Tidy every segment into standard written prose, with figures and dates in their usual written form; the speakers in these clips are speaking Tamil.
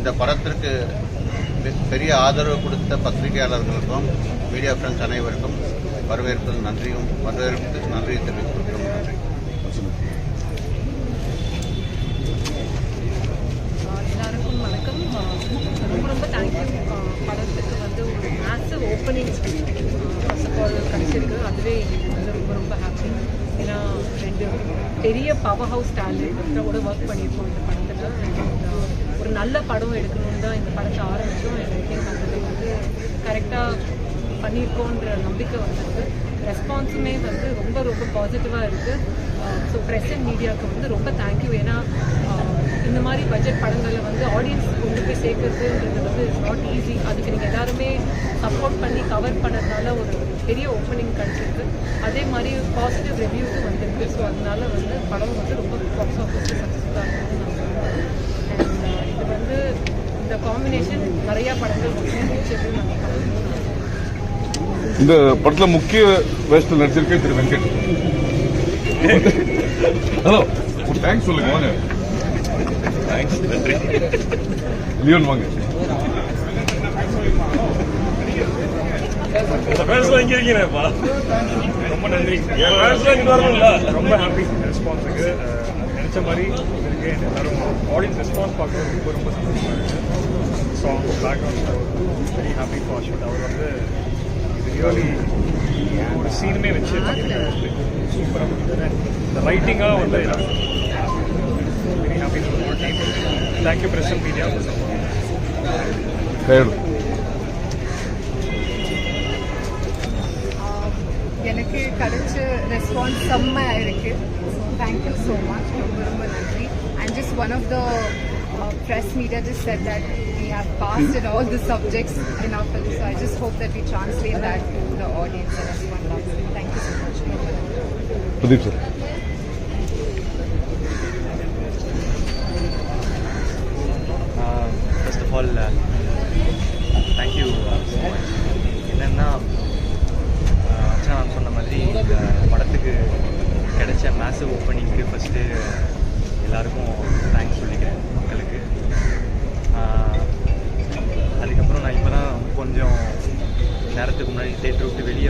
இந்த படத்திற்கு பெரிய ஆதரவு கொடுத்த பத்திரிகையாளர்களுக்கும் மீடியா ஃப்ரெண்ட்ஸ் அனைவருக்கும் வரவேற்புக்கு நன்றி தெரிவித்துக் நன்றி. எல்லாருக்கும் வணக்கம். ரொம்ப தேங்க்யூ. படத்துக்கு ஒரு massive opening first of all கிடைச்சிருக்கு. அதுவே ரொம்ப ஹாப்பி. ஏன்னா 2 பெரிய பவர் ஹவுஸ் டேலண்டோட ஒர்க் பண்ணியிருக்கோம் இந்த படத்தில். ஒரு நல்ல படம் எடுக்கணும்னு தான் இந்த படத்தை ஆரம்பித்தோம். எனக்கு அது கரெக்டாக பண்ணியிருக்கோன்ற நம்பிக்கை வந்திருக்கு. ரெஸ்பான்ஸுமே ரொம்ப பாசிட்டிவாக இருக்குது. ஸோ ப்ரெஸ் அண்ட் மீடியாவுக்கு ரொம்ப தேங்க்யூ. ஏன்னா இந்த மாதிரி பட்ஜெட் படங்களில் ஆடியன்ஸ் கொண்டு போய் சேர்க்கறதுன்றது இட்ஸ் நாட் ஈஸி. அதுக்கு நீங்கள் எல்லாருமே சப்போர்ட் பண்ணி கவர் பண்ணுறதுனால ஒரு பெரிய ஓப்பனிங் கிடைச்சிருக்கு. அதே மாதிரி பாசிட்டிவ் ரிவ்யூஸும் வந்திருக்கு. ஸோ அதனால படம் ரொம்ப பாக்ஸ் ஆஃபீஸ் சக்ஸஸ்ஃபுல்லாக இருக்குன்னு நான் சொல்லுவேன். அண்ட் இது இந்த காம்பினேஷன் நிறையா படங்கள் ஃபியூச்சருக்கு நாங்கள் பண்ணணும். இந்த படத்தில் முக்கிய வேஷத்தில் நடிச்சிருக்கேன் திரு வெங்கட். ஹலோ, ஒரு தேங்க்ஸ் சொல்லுங்க. வாங்க. தேங்க்ஸ், நன்றி. லியோன் வாங்க. இங்க இருக்கீங்கப்பா, ரொம்ப நன்றி. ரொம்ப ஹாப்பி ரெஸ்பான்ஸுக்கு. நினைச்ச மாதிரி இருக்கு. எல்லாரும் ஆடியன்ஸ் ரெஸ்பான்ஸ் பார்க்க ரொம்ப சந்தோஷமா இருக்கு. Song background very happy for shoot. அவர் ரியலி ஒரு சீனுமே வச்சு சூப்பராக முடியுது. இந்த ரைட்டிங்காக very happy for team. Thank you press and media for support. எனக்கு கிடைச்ச ரெஸ்பான்ஸ் செம்மையாக இருக்குது. So thank you so much. ரொம்ப நன்றி. And just one of the press media just said that we have passed in all the subjects in our film. So I just hope that we translate that to the audience and everyone loves it. Thank you so much. Pradeep sir. First of all, thank you so much. என்னன்னா நான் சொன்ன மாதிரி இந்த படத்துக்கு கிடைச்ச மேசிவ் ஓப்பனிங்க்கு ஃபஸ்ட்டு எல்லாருக்கும் தேங்க்ஸ் சொல்லிக்கிறேன் மக்களுக்கு. அதுக்கப்புறம் நான் இப்போ தான் கொஞ்சம் நேரத்துக்கு முன்னாடி தேட்டர் விட்டு வெளியே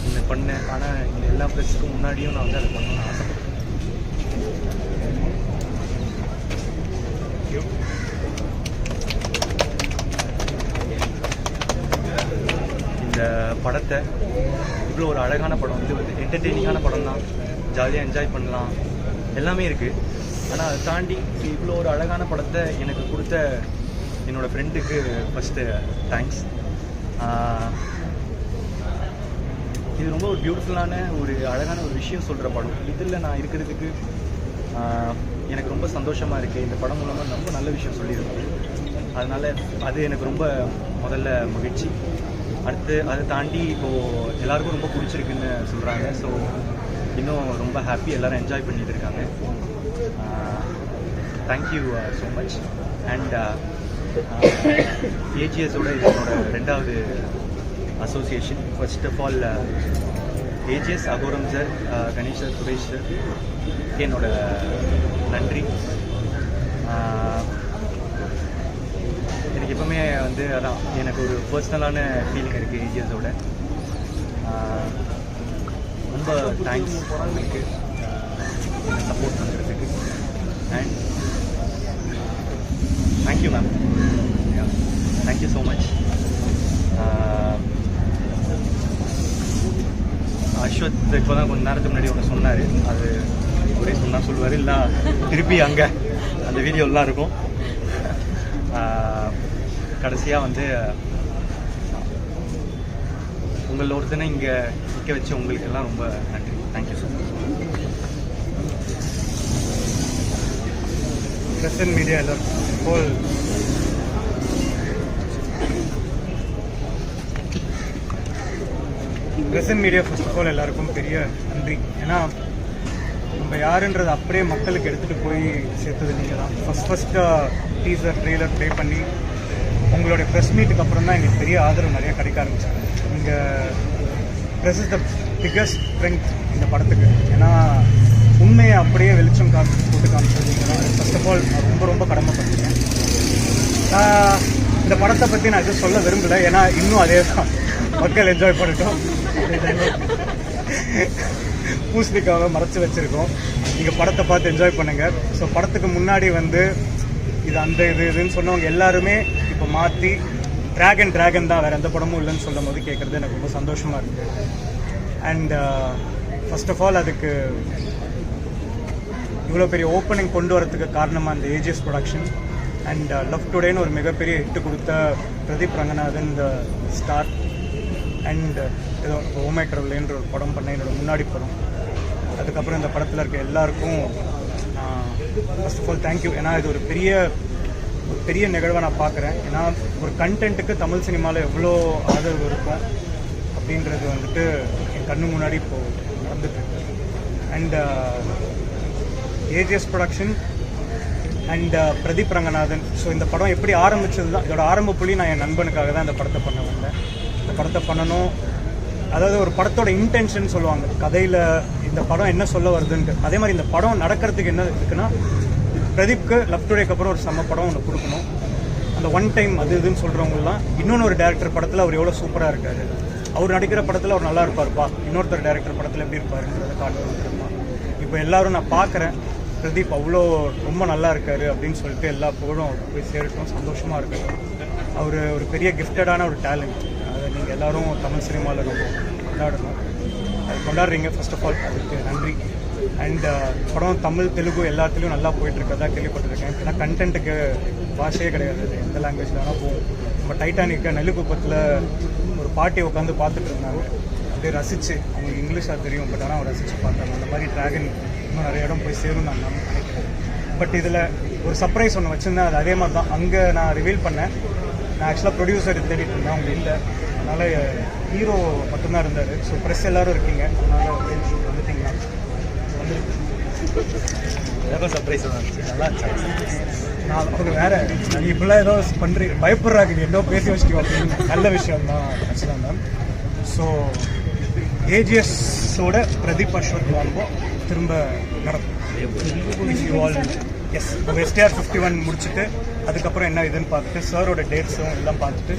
இந்த பண்ணேன். ஆனால் இந்த எல்லா ப்ரெஸ்ஸுக்கு முன்னாடியும் நான் அதை பண்ணணும்னு ஆசைப்பட்டேன். இந்த படத்தை இவ்வளோ ஒரு அழகான படம், இது என்டர்டெய்னிங்கான படம் தான், ஜாலியாக என்ஜாய் பண்ணலாம், எல்லாமே இருக்குது. ஆனால் அதை தாண்டி இவ்வளோ ஒரு அழகான படத்தை எனக்கு கொடுத்த என்னோடய ஃப்ரெண்டுக்கு ஃபஸ்ட்டு தேங்க்ஸ். இது ரொம்ப ஒரு பியூட்டிஃபுல்லான ஒரு அழகான ஒரு விஷயம் சொல்கிற படம். இதில் நான் இருக்கிறதுக்கு எனக்கு ரொம்ப சந்தோஷமாக இருக்குது. இந்த படம் மூலமாக ரொம்ப நல்ல விஷயம் சொல்லியிருக்கேன். அதனால் அது எனக்கு ரொம்ப முதல்ல மகிழ்ச்சி. அடுத்து அதை தாண்டி இப்போது எல்லாருக்கும் ரொம்ப பிடிச்சிருக்குன்னு சொல்கிறாங்க. ஸோ இன்னும் ரொம்ப ஹாப்பி. எல்லோரும் என்ஜாய் பண்ணிட்டு இருக்காங்க. Thank you so much. அண்ட் ஏஜிஎஸோட இது என்னோட 2வது association. First of all AGS, Agoram sir, Ganesh sir, Suresh sir, என்னோட நன்றி. எனக்கு எப்பவுமே அதான் எனக்கு ஒரு பர்சனலான ஃபீலிங் இருக்குது ஏஜிஎஸோட. ரொம்ப தேங்க்ஸ் அவங்களுக்கு சப்போர்ட் பண்ணுறதுக்கு. And thank you ma'am. Thank you so much. Ashwath இப்போ தான் கொஞ்சம் நேரத்துக்கு முன்னாடி ஒன்று சொன்னார். அது ஒரே சொன்னால் சொல்லுவார், இல்லை திருப்பி அங்கே அந்த வீடியோலாம் இருக்கும். கடைசியாக உங்களில் ஒருத்தனை இங்கே நிற்க வச்சு உங்களுக்கெல்லாம் ரொம்ப நன்றி. Thank you so much. Press and media whole press and media first of all எல்லாருக்கும் பெரிய நன்றி. ஏன்னா நம்ம யாருன்றது அப்படியே மக்களுக்கு எடுத்துகிட்டு போய் சேர்த்தது நீங்கள் தான். ஃபஸ்ட்டு டீசர் ட்ரெய்லர் ப்ளே பண்ணி உங்களுடைய ப்ரெஸ் மீட்டுக்கு அப்புறம் தான் எங்களுக்கு பெரிய ஆதரவு நிறையா கிடைக்க ஆரம்பிச்சாங்க. நீங்கள் press is the biggest strength இந்த படத்துக்கு. ஏன்னா உண்மையை அப்படியே வெளிச்சம் போட்டு காமிச்சிருந்தீங்கன்னா ஃபர்ஸ்ட் ஆஃப் ஆல் ரொம்ப இந்த படத்தை பற்றி நான் எதுவும் சொல்ல விரும்பலை, ஏன்னா இன்னும் அதே தான், மக்கள் என்ஜாய் பண்ணட்டும். பூசணிக்காவை மறைச்சி வச்சுருக்கோம், நீங்கள் படத்தை பார்த்து என்ஜாய் பண்ணுங்கள். ஸோ படத்துக்கு முன்னாடி வந்து இது அந்த இதுன்னு சொன்னவங்க எல்லாருமே இப்போ மாற்றி டிராகன் தான், வேறு எந்த படமும் இல்லைன்னு சொல்லும் போது கேட்குறது எனக்கு ரொம்ப சந்தோஷமாக இருக்குது. அண்ட் ஃபர்ஸ்ட் ஆஃப் ஆல் அதுக்கு இவ்வளோ பெரிய ஓப்பனிங் கொண்டு வரதுக்கு காரணமாக அந்த ஏஜிஎஸ் ப்ரொடக்ஷன் அண்ட் லவ் டுடேன்னு ஒரு மிகப்பெரிய ஹிட்டு கொடுத்த பிரதீப் ரங்கநாதன் இந்த ஸ்டார், அண்ட் ஏதோ ஓமை கடவுளேன்ற ஒரு படம் பண்ண என்னோட முன்னாடி படம். அதுக்கப்புறம் இந்த படத்தில் இருக்க எல்லாருக்கும் ஃபர்ஸ்ட் ஆஃப் ஆல் தேங்க்யூ. ஏன்னா இது ஒரு பெரிய நிகழ்வை நான் பார்க்குறேன். ஏன்னா ஒரு கண்டென்ட்டுக்கு தமிழ் சினிமாவில் எவ்வளோ ஆதரவு இருக்கும் அப்படின்றது வந்துட்டு என் கண்ணு முன்னாடி இப்போது நடந்துட்டுருக்கு. And AGS production and Pradeep Ranganathan. So இந்த படம் எப்படி ஆரம்பிச்சது தான், இதோட ஆரம்ப புள்ளி நான் என் நண்பனுக்காக தான் இந்த படத்தை பண்ண வந்தேன். இந்த படத்தை பண்ணணும், அதாவது ஒரு படத்தோட இன்டென்ஷன் சொல்லுவாங்க கதையில், இந்த படம் என்ன சொல்ல வருதுன்ட்டு. அதே மாதிரி இந்த படம் நடக்கிறதுக்கு என்ன இருக்குன்னா, பிரதீப்க்கு லவ் டுடேக்கு அப்புறம் ஒரு செம்ம படம் ஒன்று கொடுக்கணும். அந்த ஒன் டைம் அது இதுன்னு சொல்கிறவங்கலாம் இன்னொன்று ஒரு டேரக்டர் படத்தில் அவர் எவ்வளோ சூப்பராக இருக்காரு, அவர் நடிக்கிற படத்தில் அவர் நல்லா இருப்பார்ப்பா, இன்னொருத்தர் டேரக்டர் படத்தில் எப்படி இருப்பாருன்றதை காட்டுறதுமா. இப்போ எல்லாரும் நான் பார்க்குறேன் பிரதீப் அவ்வளோ ரொம்ப நல்லா இருக்காரு அப்படின்னு சொல்லிட்டு எல்லா புகழும் அவருக்கு போய் சேரட்டும், சந்தோஷமாக இருக்கட்டும். அவர் ஒரு பெரிய கிஃப்டடான ஒரு டேலண்ட், அதை நீங்கள் எல்லோரும் தமிழ் சினிமாவில் ரொம்ப கொண்டாடணும். அது கொண்டாடுறீங்க, ஃபர்ஸ்ட் ஆஃப் ஆல் அதுக்கு நன்றி. அண்ட் படம் தமிழ் தெலுங்கு எல்லாத்துலேயும் நல்லா போயிட்டுருக்கதா கேள்விப்பட்டிருக்கேன். ஏன்னா கண்டென்ட்டுக்கு பாஷையே கிடையாது, எந்த லாங்குவேஜில் வேணால் போகும். நம்ம டைட்டானிக்கை நெல்லிக்குப்பத்தில் ஒரு பாட்டி உட்காந்து பார்த்துட்டு இருந்தாங்க, அப்படியே ரசித்து, அவங்களுக்கு இங்கிலீஷாக தெரியும் பட் ஆனால் அவங்க ரசித்து பார்த்தாங்க. அந்த மாதிரி டிராகன் இன்னும் நிறைய இடம் போய் சேரும் நான் நினைக்கிறேன். பட் இதில் ஒரு சர்ப்ரைஸ் ஒன்று வச்சுருந்தேன், அது அதே மாதிரி தான் அங்கே நான் ரிவீல் பண்ணேன். நான் ஆக்சுவலாக ப்ரொடியூசர் தேடிட்டு இருந்தேன், அவங்க இல்லை, அதனால் ஹீரோ மட்டும்தான் இருந்தார். ஸோ ப்ரெஸ் எல்லோரும் இருக்கீங்க, அதனால் வந்துட்டிங்களா? எனக்கும் சர்ப்ரைஸ் தான் இருந்துச்சு, நல்லா இருந்துச்சு. நான் அவங்க வேறு நீங்கள் இப்படிலாம் ஏதோ பண்ணுறீங்க, பயப்படுறாங்க, நீ ஏதோ பேசி வச்சுக்கோ அப்படின்னு. நல்ல விஷயம் தான் ஆக்சுவலாக மேம். ஸோ ஏஜிஎஸோட பிரதீப் அஸ்வத் வால்வோ திரும்ப நடக்கும். எஸ், அவங்க STR 51 முடிச்சுட்டு அதுக்கப்புறம் என்ன இதுன்னு பார்த்துட்டு சாரோட டேட்ஸும் எல்லாம் பார்த்துட்டு,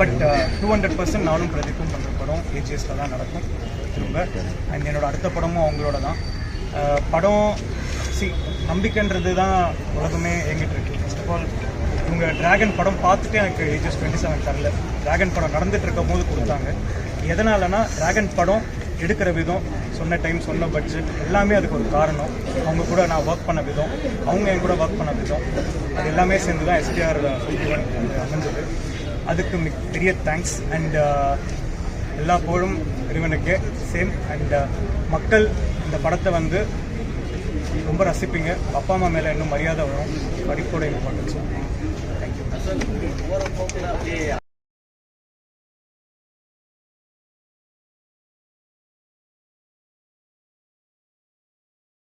பட் 200% நானும் பிரதீப்பும் பண்ணுற படம் ஏஜிஎஸில் தான் நடக்கும் திரும்ப. அண்ட் என்னோட அடுத்த படமும் அவங்களோட தான். படம் நம்பிக்கைன்றது தான் உலகமே எங்கிட்டு இருக்கு. ஃபர்ஸ்ட் ஆஃப் ஆல் இவங்க டிராகன் படம் பார்த்துட்டு எனக்கு ஏஜஸ் 27 தரல, டிராகன் படம் நடந்துட்டு இருக்கும் போது கொடுத்தாங்க. எதனாலனா டிராகன் படம் எடுக்கிற விதம், சொன்ன டைம், சொன்ன பட்ஜெட் எல்லாமே அதுக்கு ஒரு காரணம். அவங்க கூட நான் ஒர்க் பண்ண விதம், அவங்க என் கூட ஒர்க் பண்ண விதம், அது எல்லாமே சேர்ந்து தான் STR 51 அமைஞ்சது. அதுக்கு பெரிய தேங்க்ஸ். அண்ட் எல்லா புகழும் இறைவனுக்கு சேம். அண்ட் மக்கள் இந்த படத்தை வந்து ரொம்ப ரசிப்பீங்க. அப்பா அம்மா மேலே இன்னும் மரியாதை வரும், படிப்போட இம்பார்ட்டன்ஸ். தேங்க்யூ.